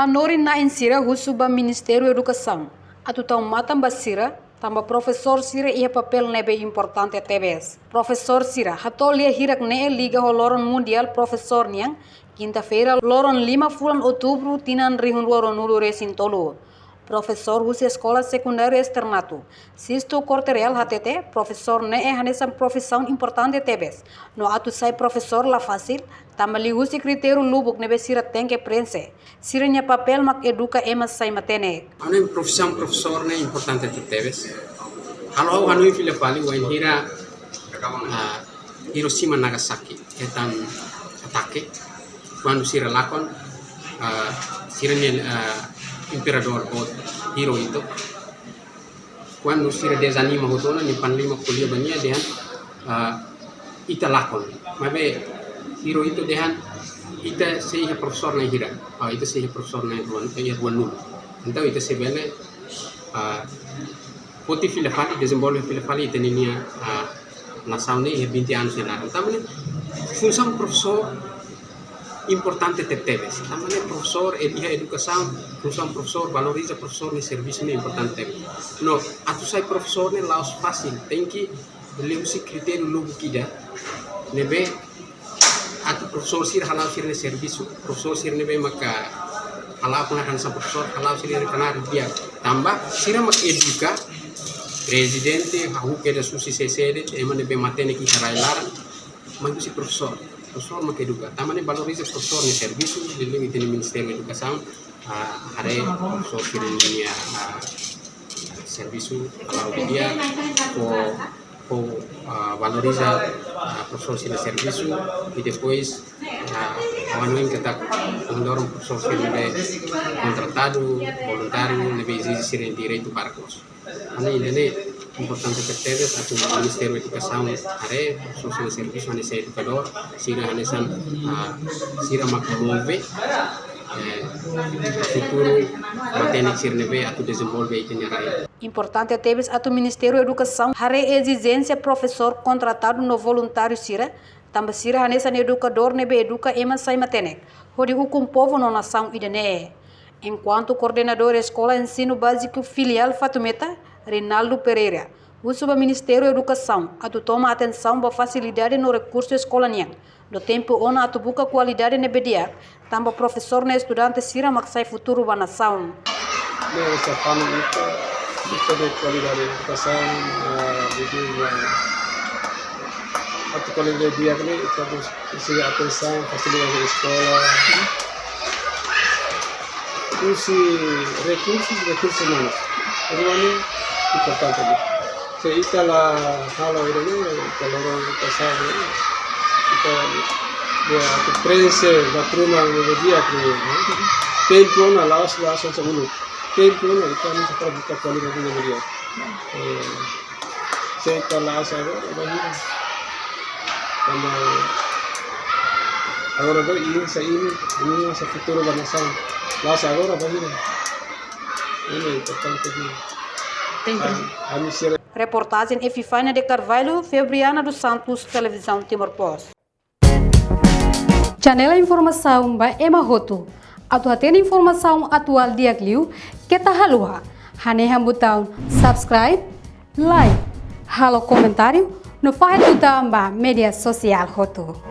Manorin na insira husuba Ministério Educação. Atutão matam basira, tamba professor sira ia papel nebe importante TBS. Professor sira, hatolia hirak ne liga holoron mundial professor niang, quinta-feira loron 5 outubro tinan rihun loron nulu resin tolo. Professor husi escola secundária externato. Sisto corte real HTT, professor ne hanesan profissão importante TBS. No atu sai professor la fácil, tamali husi critério lubuk nebe sira tenke prense. Sira nya papel mak educa emas sai matene. Anu profissão professor ne importante TBS. Halo anu file fali wain hira Hiroshima Nagasaki etan atake. Quando sira lakon sira imperador o hero itu quando sira desanima hotona ni panlima kuliah bania dehan ita lakon mabe hero itu dehan ita seha profesor na hira ita seha profesor na ruan nu então ita sebele poti filafali desenvolve filafali ita ninia na saune e 20 anos na tamane função professor importante TBS. Tamane professor edia educação, função professor valoriza professor ni serviço ni importante. No, atu sai professor ni laos fácil, tem que ler si critério logo kida. Nebe atu professor sir halau sir ni serviço, professor sir nebe maka halau pengahan sa professor halau sir ni kanar dia. Tambah sira mak educa presidente hahu keda susi sesede emane be matene ki harailaran mangu si professor mak educa. Tamane valoriza professor ni serviço de limite ni Ministério da Educação hare professor sirinya serviço kalau dia po valoriza professor sirinya serviço e depois awanoin kata mendorong professor sirinya contratado voluntário lebih sirinya direito parcos. Ani ini importante TBS atau Ministério da Educação are social serviço ane se educador sira hanesan sira mak move futuro matene sirnebe atau desenvolve itinerário. Importante TBS atau Ministério da Educação hare exigência professor contratado no voluntário sira tamba sira hanesan educador nebe educa emas sai matene hodi hukum povo no nação idene. Enquanto coordenador escola ensino básico filial Fatumeta Rinaldo Pereira, usa o Ministério da Educação, atu toma atenção para facilidade no recurso escolanian. Do tempo ona atu buka qualidade ne bedia, tamba professor ne estudante sira maksai futuro ba nação. Essa fama de qualidade de educação, atu qualidade dia kali terus isi atenção, facilidade de escola. Recursos humanos. Ini importante. Ita la halo ini kalau pasal kita dia prensa batruma media que tempo na laos segundo tempo na kita ni para buka kualitas media saya laos agora ini sa futuro da nação laos agora ini importante. Reportagem Efifânia de Carvalho, Febriana dos Santos, Televisão Timor-Poste. Janela informação ba Emma Roto. Atuatena informação atual dia Clio, que tá halua. Haneha botão subscribe, like, halo comentário, no faz botão ba mídia social Roto.